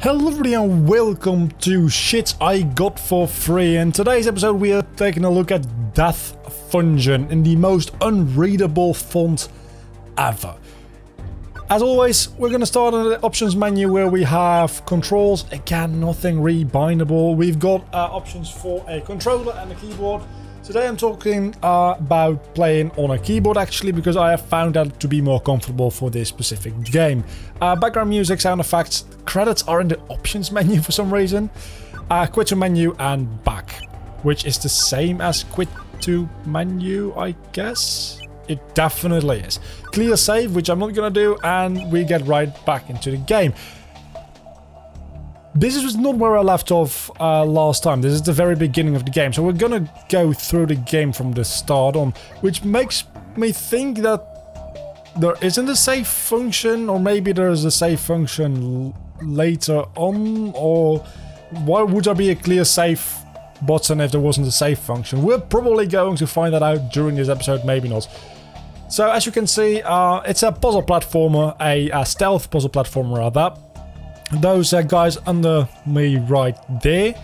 Hello everybody and welcome to Shit I Got For Free. In today's episode we are taking a look at Death Function in the most unreadable font ever. As always, we're going to start in the options menu where we have controls. Again, nothing rebindable. We've got options for a controller and a keyboard. Today I'm talking about playing on a keyboard actually, because I have found that to be more comfortable for this specific game. Background music, sound effects, credits are in the options menu for some reason. Quit to menu and back, which is the same as quit to menu, I guess. It definitely is. Clear save, which I'm not gonna do, and we get right back into the game. This is not where I left off last time. This is the very beginning of the game. So we're gonna go through the game from the start on, which makes me think that there isn't a save function, or maybe there's a save function later on, or why would there be a clear save button if there wasn't a save function? We're probably going to find that out during this episode, maybe not. So as you can see, it's a puzzle platformer, a stealth puzzle platformer rather. Those guys under me right there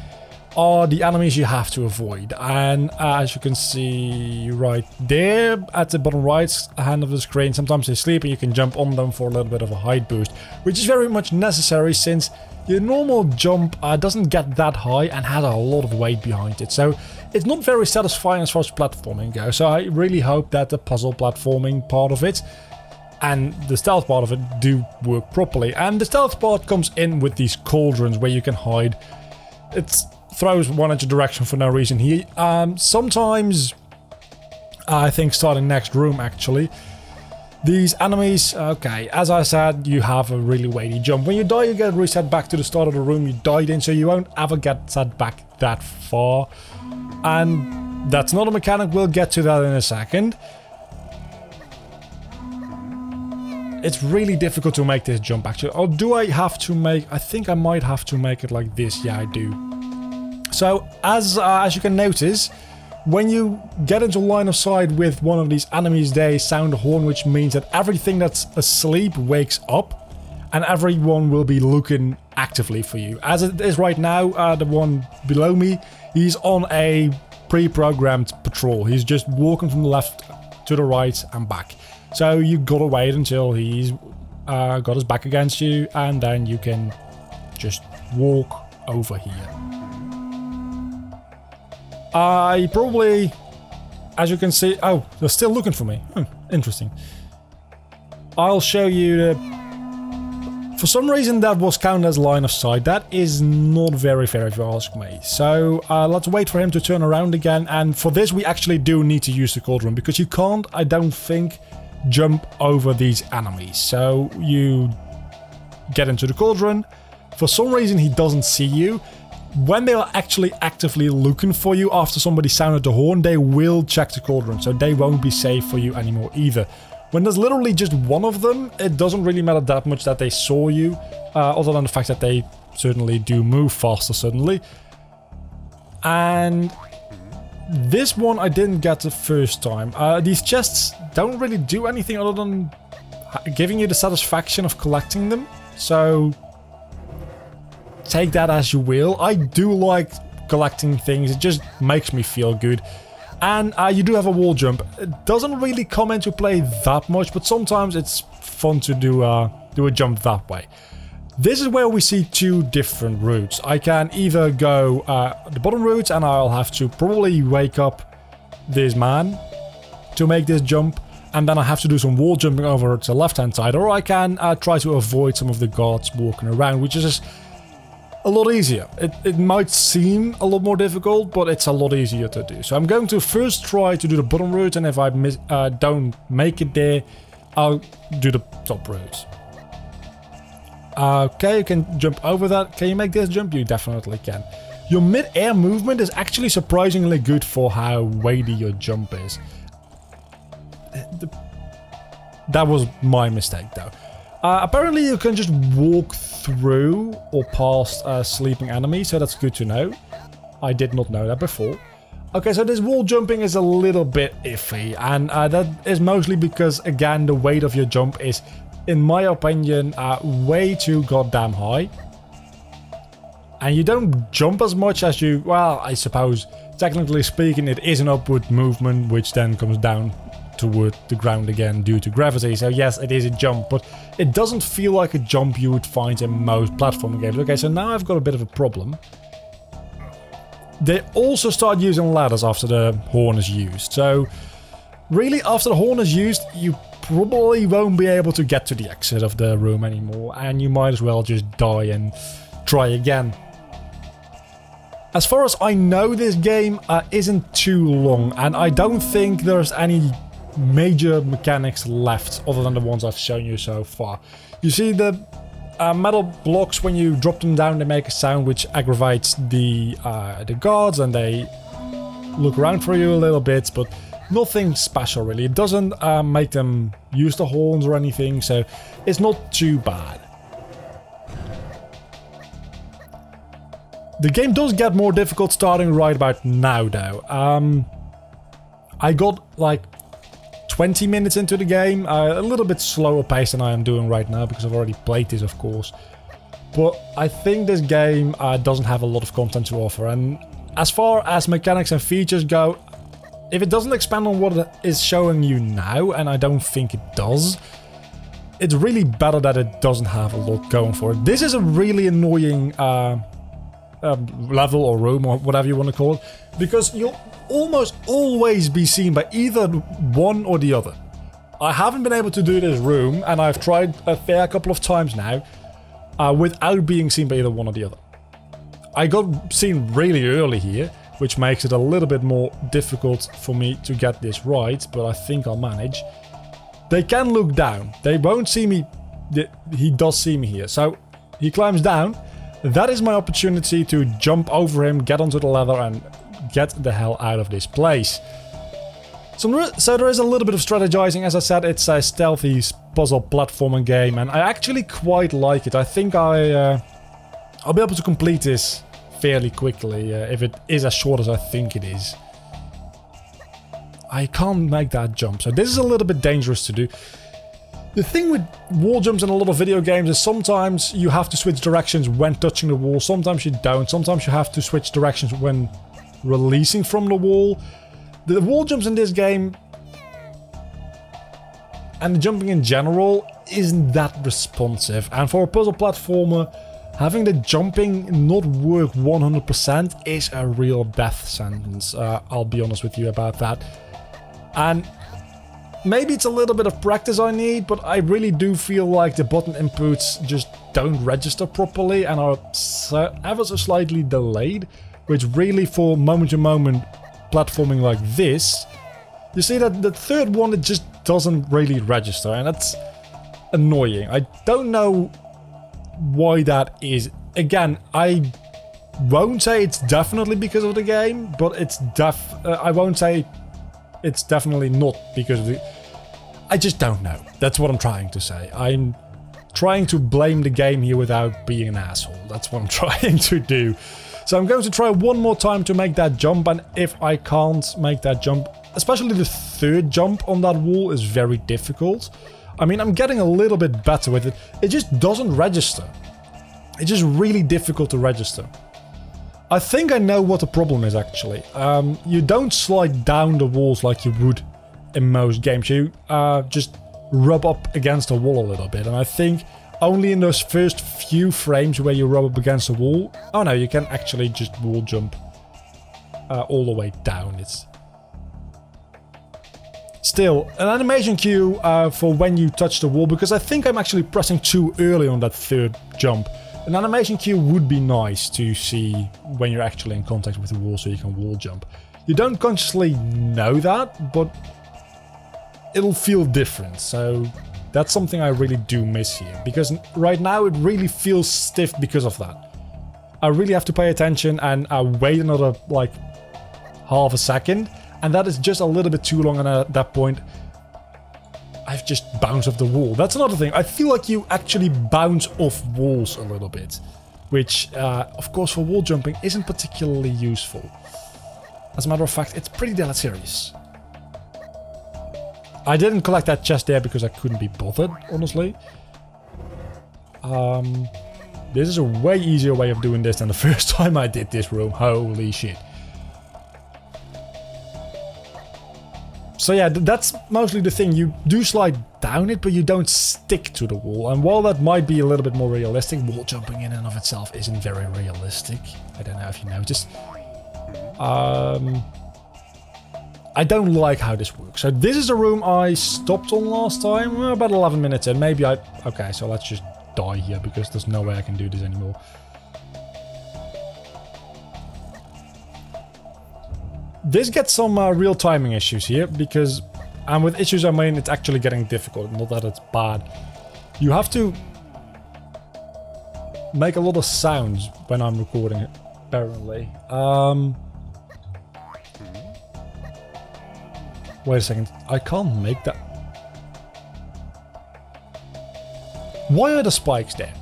are the enemies you have to avoid, and as you can see right there at the bottom right hand of the screen, sometimes they sleep and you can jump on them for a little bit of a height boost, which is very much necessary since your normal jump doesn't get that high and has a lot of weight behind it, so it's not very satisfying as far as platforming goes. So I really hope that the puzzle platforming part of it and the stealth part of it do work properly. And the stealth part comes in with these cauldrons where you can hide. It throws one into direction for no reason here. Sometimes, I think starting next room actually, these enemies, okay, as I said, you have a really weighty jump. When you die, you get reset back to the start of the room you died in, so you won't ever get set back that far. And that's not a mechanic, we'll get to that in a second. It's really difficult to make this jump actually. Or do I have to make... I think I might have to make it like this. Yeah, I do. So, as you can notice, when you get into line of sight with one of these enemies, they sound a horn, which means that everything that's asleep wakes up, and everyone will be looking actively for you. As it is right now, the one below me, he's on a pre-programmed patrol. He's just walking from the left to the right and back. So you gotta wait until he's got his back against you, and then you can just walk over here. I probably, as you can see, oh, they're still looking for me. Interesting. I'll show you the... For some reason that was counted as line of sight. That is not very fair if you ask me. So let's wait for him to turn around again, and for this we actually do need to use the cauldron, because you can't, I don't think, jump over these enemies. So you get into the cauldron. For some reason he doesn't see you. When they are actually actively looking for you after somebody sounded the horn, they will check the cauldron, so they won't be safe for you anymore either. When there's literally just one of them, it doesn't really matter that much that they saw you, other than the fact that they certainly do move faster suddenly. And this one I didn't get the first time. These chests don't really do anything other than giving you the satisfaction of collecting them. So take that as you will. I do like collecting things. It just makes me feel good. And you do have a wall jump. It doesn't really come into play that much, but sometimes it's fun to do a jump that way. This is where we see two different routes. I can either go the bottom route, and I'll have to probably wake up this man to make this jump, and then I have to do some wall jumping over to the left hand side, or I can try to avoid some of the guards walking around, which is just a lot easier. It might seem a lot more difficult, but it's a lot easier to do. So I'm going to first try to do the bottom route, and if I don't make it there, I'll do the top route. Okay, you can jump over that. Can you make this jump? You definitely can. Your mid-air movement is actually surprisingly good for how weighty your jump is. That was my mistake though. Apparently you can just walk through or past a sleeping enemy, so that's good to know. I did not know that before. Okay, so this wall jumping is a little bit iffy, and that is mostly because, again, the weight of your jump is, in my opinion, way too goddamn high. And you don't jump as much as you... Well, I suppose, technically speaking, it is an upward movement, which then comes down toward the ground again due to gravity. So yes, it is a jump, but it doesn't feel like a jump you would find in most platforming games. Okay, so now I've got a bit of a problem. They also start using ladders after the horn is used. So really, after the horn is used, you probably won't be able to get to the exit of the room anymore, and you might as well just die and try again. As far as I know, this game isn't too long, and I don't think there's any major mechanics left other than the ones I've shown you so far. You see the metal blocks, when you drop them down, they make a sound which aggravates the guards, and they look around for you a little bit, but nothing special really. It doesn't make them use the horns or anything, so it's not too bad. The game does get more difficult starting right about now though. I got like 20 minutes into the game, a little bit slower pace than I am doing right now because I've already played this, of course. But I think this game doesn't have a lot of content to offer, and as far as mechanics and features go, if it doesn't expand on what it is showing you now, and I don't think it does, it's really better that it doesn't have a lot going for it. This is a really annoying level or room or whatever you want to call it, because you'll almost always be seen by either one or the other. I haven't been able to do this room, and I've tried a fair couple of times now, without being seen by either one or the other. I got seen really early here, which makes it a little bit more difficult for me to get this right, but I think I'll manage. They can look down. They won't see me. He does see me here. So he climbs down. That is my opportunity to jump over him, get onto the ladder, and get the hell out of this place. So there is a little bit of strategizing. As I said, it's a stealthy puzzle platforming game, and I actually quite like it. I think I'll be able to complete this fairly quickly, if it is as short as I think it is. I can't make that jump, so this is a little bit dangerous to do. The thing with wall jumps in a lot of video games is sometimes you have to switch directions when touching the wall, sometimes you don't, sometimes you have to switch directions when releasing from the wall. The wall jumps in this game, and the jumping in general, isn't that responsive, and for a puzzle platformer, having the jumping not work 100% is a real death sentence. I'll be honest with you about that. And maybe it's a little bit of practice I need, but I really do feel like the button inputs just don't register properly and are ever so slightly delayed, which really, for moment-to-moment platforming like this, you see that the third one, it just doesn't really register, and that's annoying. I don't know why that is. Again, I won't say it's definitely because of the game, but it's I won't say it's definitely not because of the... I just don't know. That's what I'm trying to say. I'm trying to blame the game here without being an asshole. That's what I'm trying to do. So I'm going to try one more time to make that jump, and if I can't make that jump, especially the third jump on that wall is very difficult. I mean, I'm getting a little bit better with it. It just doesn't register. It's just really difficult to register. I think I know what the problem is, actually. You don't slide down the walls like you would in most games. You just rub up against the wall a little bit. And I think only in those first few frames where you rub up against the wall... Oh no, you can actually just wall jump all the way down. It's... Still, an animation cue for when you touch the wall, because I think I'm actually pressing too early on that third jump. An animation cue would be nice to see when you're actually in contact with the wall so you can wall jump. You don't consciously know that, but it'll feel different, so that's something I really do miss here, because right now it really feels stiff because of that. I really have to pay attention, and I wait another, like, half a second, and that is just a little bit too long, and at that point I've just bounced off the wall. That's another thing. I feel like you actually bounce off walls a little bit, which, of course, for wall jumping isn't particularly useful. As a matter of fact, it's pretty deleterious. I didn't collect that chest there because I couldn't be bothered, honestly. This is a way easier way of doing this than the first time I did this room. Holy shit. So yeah, that's mostly the thing. You do slide down it, but you don't stick to the wall. And while that might be a little bit more realistic, wall jumping in and of itself isn't very realistic. I don't know if you noticed. I don't like how this works. So this is a room I stopped on last time, about 11 minutes in. Maybe I... Okay, so let's just die here because there's no way I can do this anymore. This gets some real timing issues here because... And with issues I mean it's actually getting difficult, not that it's bad. You have to make a lot of sounds when I'm recording it, apparently. Wait a second, I can't make that. Why are the spikes there?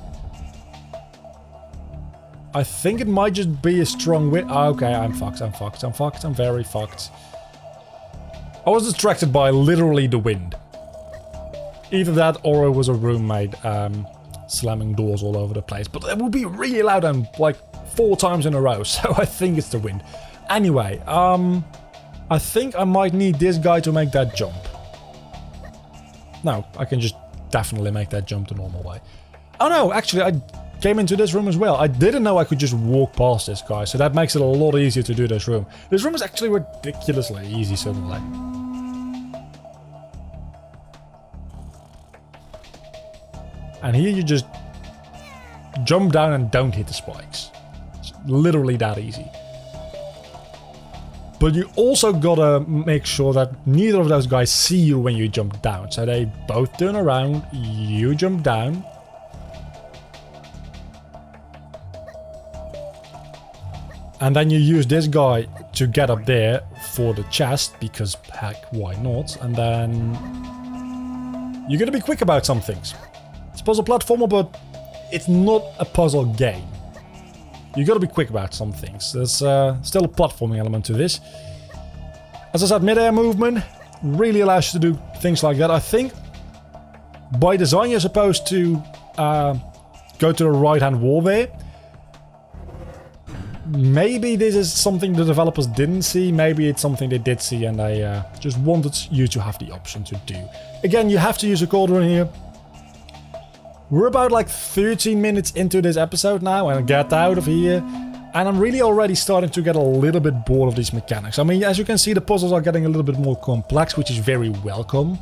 I think it might just be a strong wind. Okay, I'm fucked, I'm very fucked. I was distracted by literally the wind. Either that or it was a roommate slamming doors all over the place. But it would be really loud and like 4 times in a row, so I think it's the wind. Anyway, I think I might need this guy to make that jump. No, I can just definitely make that jump the normal way. Oh no, actually I came into this room as well. I didn't know I could just walk past this guy, so that makes it a lot easier to do this room. This room is actually ridiculously easy suddenly. And here you just jump down and don't hit the spikes. It's literally that easy. But you also gotta make sure that neither of those guys see you when you jump down. So they both turn around, you jump down. And then you use this guy to get up there for the chest, because heck, why not? And then you're gonna be quick about some things. It's a puzzle platformer, but it's not a puzzle game. You gotta be quick about some things. There's still a platforming element to this. As I said, mid-air movement really allows you to do things like that. I think by design you're supposed to go to the right-hand wall there. Maybe this is something the developers didn't see. Maybe it's something they did see and they just wanted you to have the option to do. Again, you have to use a cauldron here. We're about like 13 minutes into this episode now and I get out of here. And I'm really already starting to get a little bit bored of these mechanics. I mean, as you can see, the puzzles are getting a little bit more complex, which is very welcome.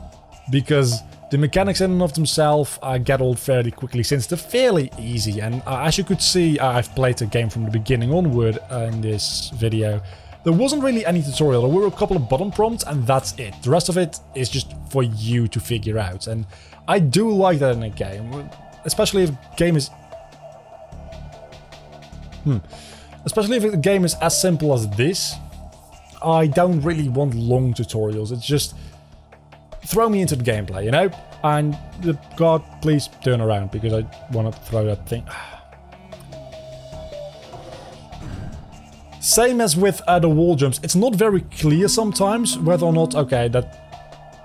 Because the mechanics in and of themselves get old fairly quickly since they're fairly easy. And as you could see, I've played the game from the beginning onward in this video. There wasn't really any tutorial. There were a couple of button prompts and that's it. The rest of it is just for you to figure out. And I do like that in a game, especially if a game is... Especially if the game is as simple as this. I don't really want long tutorials. It's just... Throw me into the gameplay, you know? And God, please turn around because I want to throw that thing. Same as with the wall jumps. It's not very clear sometimes whether or not... Okay, that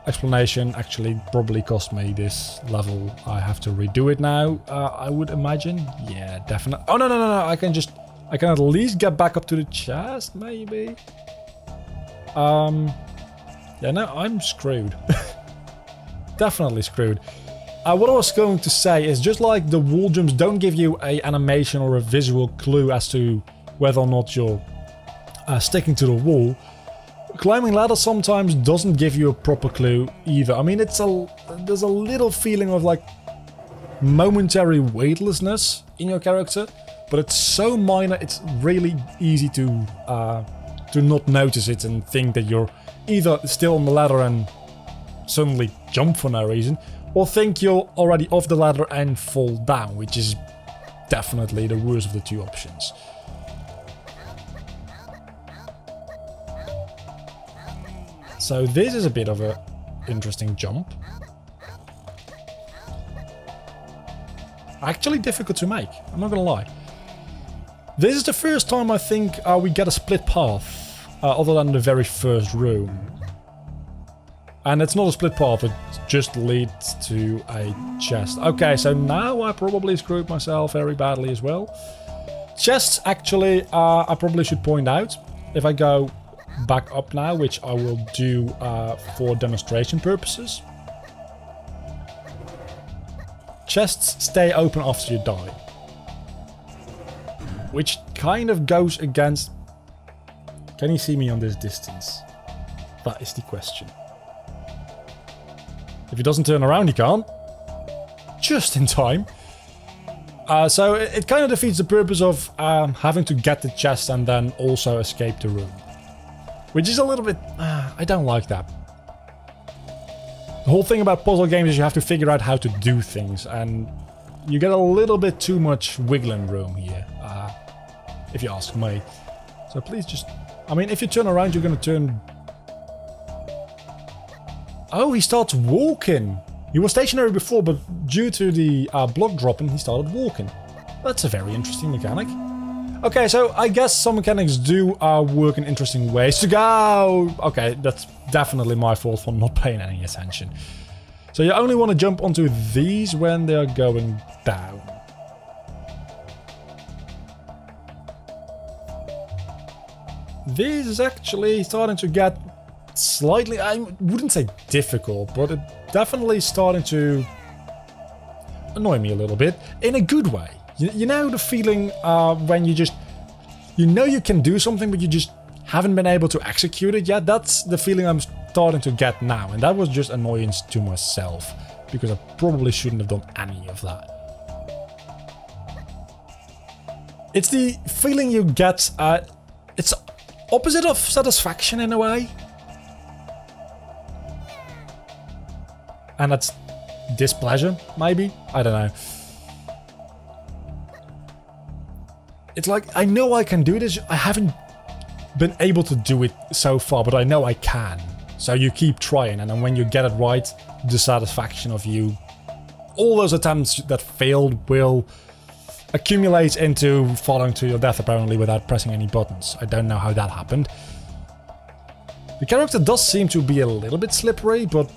explanation actually probably cost me this level. I have to redo it now, I would imagine. Yeah, definitely. Oh, no. I can at least get back up to the chest, maybe. Yeah, no, I'm screwed. Definitely screwed. What I was going to say is just like the wall jumps don't give you an animation or a visual clue as to whether or not you're sticking to the wall. Climbing ladders sometimes doesn't give you a proper clue either. I mean, there's a little feeling of like momentary weightlessness in your character, but it's so minor, it's really easy to not notice it and think that you're either still on the ladder and suddenly jump for no reason, or think you're already off the ladder and fall down, which is definitely the worst of the two options. So this is a bit of an interesting jump. Actually difficult to make, I'm not gonna lie. This is the first time I think we get a split path, other than the very first room. And it's not a split path, it just leads to a chest. Okay, so now I probably screwed myself very badly as well. Chests, actually, I probably should point out, if I go back up now, which I will do for demonstration purposes. Chests stay open after you die. Which kind of goes against... Can you see me on this distance? That is the question. If he doesn't turn around, he can't. Just in time. So it kind of defeats the purpose of having to get the chest and then also escape the room. Which is a little bit... I don't like that. The whole thing about puzzle games is you have to figure out how to do things. And you get a little bit too much wiggling room here. If you ask me. So please just... I mean, if you turn around, you're going to turn... Oh, he starts walking. He was stationary before, but due to the block dropping, he started walking. That's a very interesting mechanic. Okay, so I guess some mechanics do work in interesting ways. To go... Okay, that's definitely my fault for not paying any attention. So you only want to jump onto these when they're going down. This is actually starting to get slightly, I wouldn't say difficult, but it definitely starting to annoy me a little bit in a good way. You know the feeling when you just, you know you can do something, but you just haven't been able to execute it yet? That's the feeling I'm starting to get now, and that was just annoyance to myself, because I probably shouldn't have done any of that. It's the feeling you get, it's opposite of satisfaction in a way. And that's displeasure, maybe? I don't know. It's like, I know I can do this. I haven't been able to do it so far, but I know I can. So you keep trying, and then when you get it right, the satisfaction of you... all those attempts that failed will accumulate into falling to your death, apparently, without pressing any buttons. I don't know how that happened. The character does seem to be a little bit slippery, but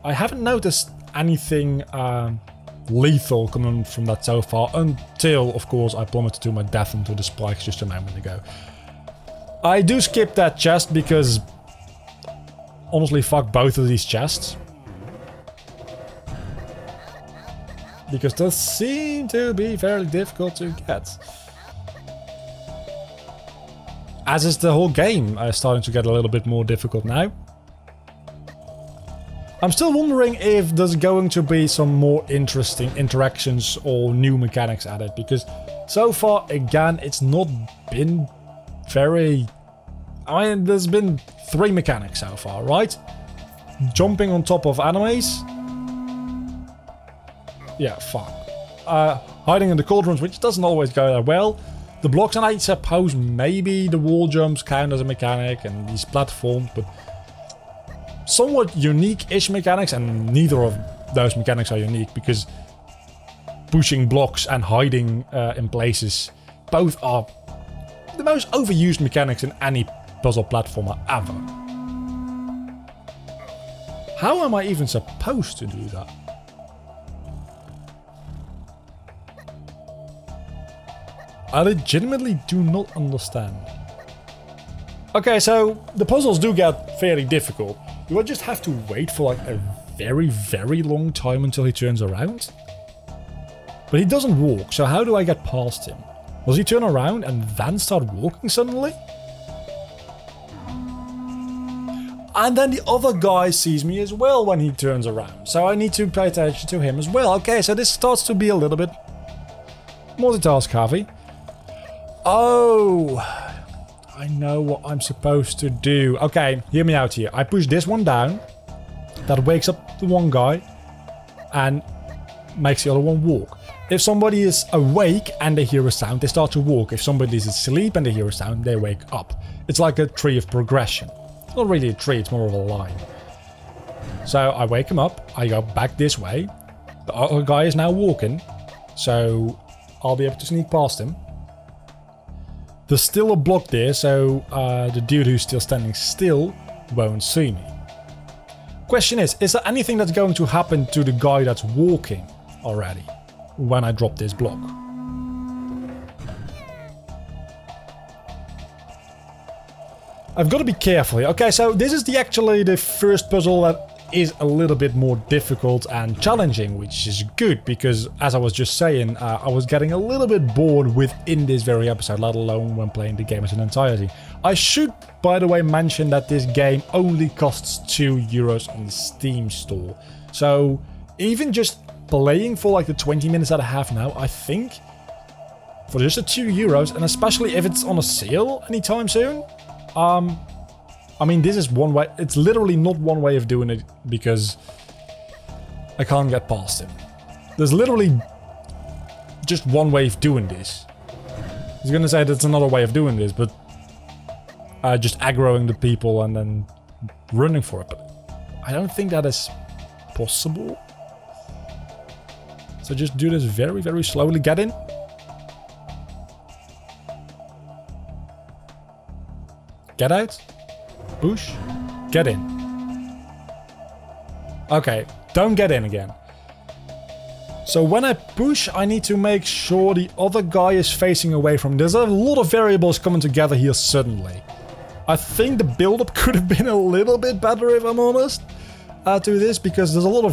I haven't noticed anything lethal coming from that so far, until, of course, I plummeted to my death into the spikes just a moment ago. I do skip that chest because, honestly, fuck both of these chests. Because those seem to be fairly difficult to get. As is the whole game starting to get a little bit more difficult now. I'm still wondering if there's going to be some more interesting interactions or new mechanics added, because so far, again, it's not been very... I mean, there's been 3 mechanics so far, right? Jumping on top of enemies. Yeah, fuck. Hiding in the cauldrons, which doesn't always go that well. The blocks, and I suppose maybe the wall jumps count as a mechanic, and these platforms, but... somewhat unique-ish mechanics, and neither of those mechanics are unique, because pushing blocks and hiding in places both are the most overused mechanics in any puzzle platformer ever. How am I even supposed to do that? I legitimately do not understand. Okay, so the puzzles do get fairly difficult. Do I just have to wait for like a very, very long time until he turns around? But he doesn't walk, so how do I get past him? Does he turn around and then start walking suddenly? And then the other guy sees me as well when he turns around, so I need to pay attention to him as well. Okay, so this starts to be a little bit multitask heavy. Oh... I know what I'm supposed to do. Okay, hear me out here. I push this one down. That wakes up the one guy and makes the other one walk. If somebody is awake and they hear a sound, they start to walk. If somebody is asleep and they hear a sound, they wake up. It's like a tree of progression. It's not really a tree, it's more of a line. So I wake him up, I go back this way. The other guy is now walking, so I'll be able to sneak past him. There's still a block there, so the dude who's still standing still won't see me. question is there anything that's going to happen to the guy that's walking already when I drop this block? I've got to be careful here. Okay, so this is actually the first puzzle that is a little bit more difficult and challenging, which is good because, as I was just saying, I was getting a little bit bored within this very episode, let alone when playing the game as an entirety. I should, by the way, mention that this game only costs €2 on the Steam store. So even just playing for like the 20 minutes that I have now, I think for just the €2, and especially if it's on a sale anytime soon, I mean, this is one way. It's literally not one way of doing it because I can't get past him. There's literally just one way of doing this. I was gonna say that's another way of doing this, but just aggroing the people and then running for it. But I don't think that is possible. So just do this very, very slowly. Get in. Get out. Push. Get in. Okay, don't get in again. So when I push, I need to make sure the other guy is facing away from... There's a lot of variables coming together here suddenly. I think the build-up could have been a little bit better, if I'm honest, to this, because there's a lot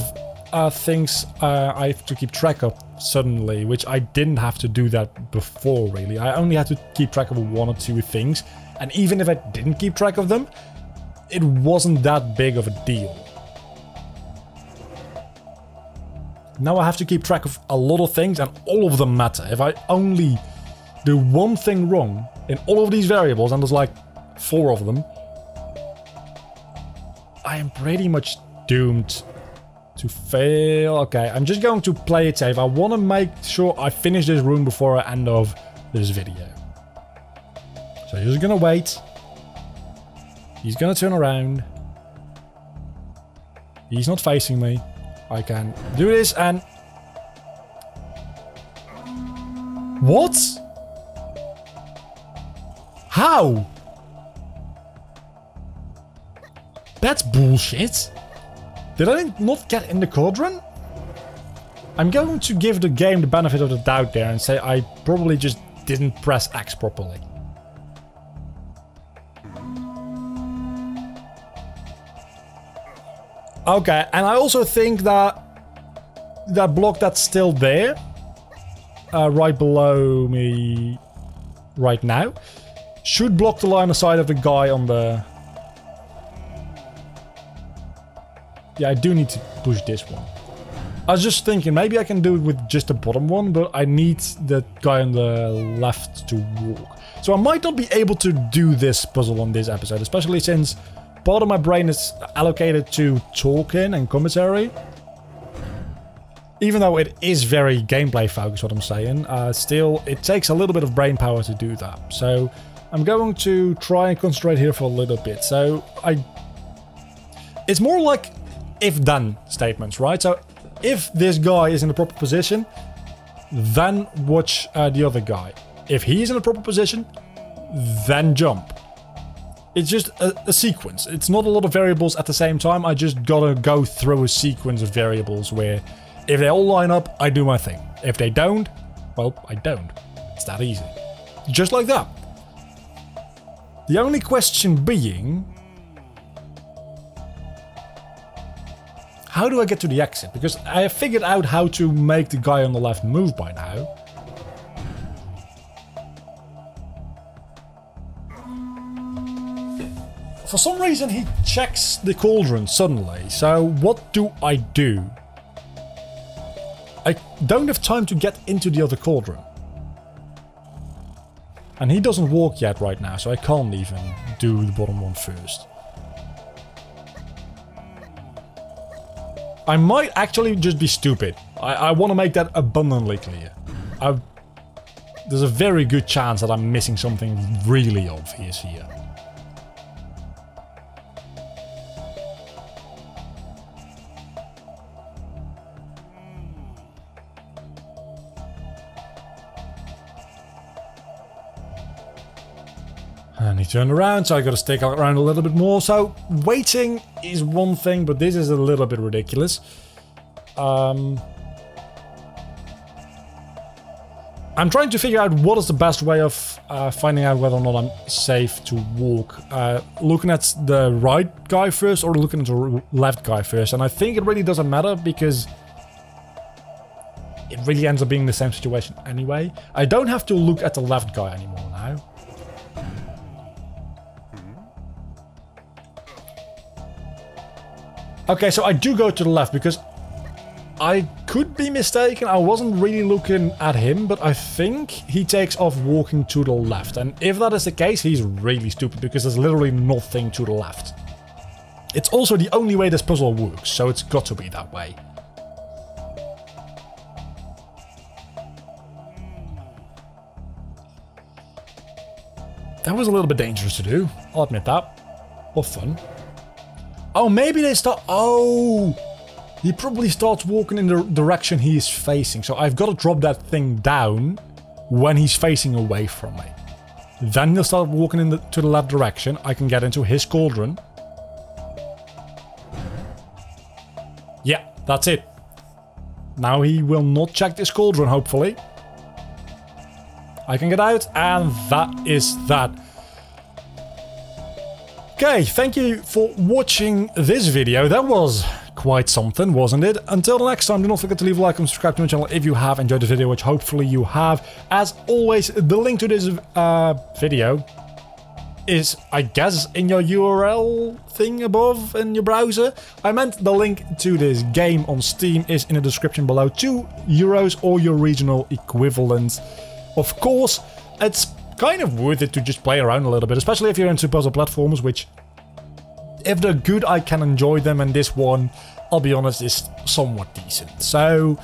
of things I have to keep track of suddenly, which I didn't have to do that before, really. I only had to keep track of one or two things, and even if I didn't keep track of them, it wasn't that big of a deal. Now I have to keep track of a lot of things, and all of them matter. If I only do one thing wrong in all of these variables, and there's like 4 of them, I am pretty much doomed to fail. Okay, I'm just going to play it safe. I want to make sure I finish this room before I end off this video. So you're just gonna wait. He's gonna turn around. He's not facing me. I can do this and... What? How? That's bullshit. Did I not get in the cauldron? I'm going to give the game the benefit of the doubt there and say I probably just didn't press X properly. Okay, and I also think that that block that's still there, right below me right now, should block the line of sight of the guy on the... Yeah, I do need to push this one. I was just thinking, maybe I can do it with just the bottom one, but I need the guy on the left to walk. So I might not be able to do this puzzle on this episode, especially since part of my brain is allocated to talking and commentary. Even though it is very gameplay focused, what I'm saying, still, it takes a little bit of brain power to do that. So I'm going to try and concentrate here for a little bit. So it's more like if-then statements, right? So if this guy is in the proper position, then watch the other guy. If he's in the proper position, then jump. It's just a sequence. It's not a lot of variables at the same time. I just gotta go through a sequence of variables where if they all line up, I do my thing. If they don't, well, I don't. It's that easy. Just like that. The only question being... how do I get to the exit? Because I have figured out how to make the guy on the left move by now. For some reason he checks the cauldron suddenly, so what do? I don't have time to get into the other cauldron. And he doesn't walk yet right now, so I can't even do the bottom one first. I might actually just be stupid. I want to make that abundantly clear. There's a very good chance that I'm missing something really obvious here. And he turned around, so I got to stick around a little bit more. So waiting is one thing, but this is a little bit ridiculous. I'm trying to figure out what is the best way of finding out whether or not I'm safe to walk. Looking at the right guy first or looking at the left guy first. And I think it really doesn't matter because it really ends up being the same situation anyway. I don't have to look at the left guy anymore now. Okay, so I do go to the left because I could be mistaken. I wasn't really looking at him, but I think he takes off walking to the left. And if that is the case, he's really stupid because there's literally nothing to the left. It's also the only way this puzzle works, so it's got to be that way. That was a little bit dangerous to do, I'll admit that. Or fun. Oh, maybe they start... Oh! He probably starts walking in the direction he is facing. So I've got to drop that thing down when he's facing away from me. Then he'll start walking to the left direction. I can get into his cauldron. Yeah, that's it. Now he will not check this cauldron, hopefully. I can get out, and that is that. Okay, thank you for watching this video. That was quite something, wasn't it? Until the next time, do not forget to leave a like and subscribe to my channel if you have enjoyed the video, which hopefully you have. As always, the link to this video is, I guess, in your URL thing above in your browser. I meant the link to this game on Steam is in the description below. €2 or your regional equivalent. Of course, it's kind of worth it to just play around a little bit, especially if you're into puzzle platformers, which, if they're good, I can enjoy them, and this one, I'll be honest, is somewhat decent. So,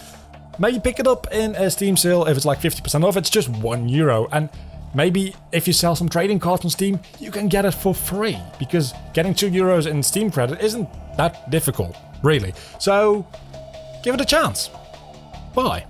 maybe pick it up in a Steam sale if it's like 50% off. It's just €1, and maybe if you sell some trading cards on Steam, you can get it for free, because getting €2 in Steam credit isn't that difficult, really. So, give it a chance. Bye.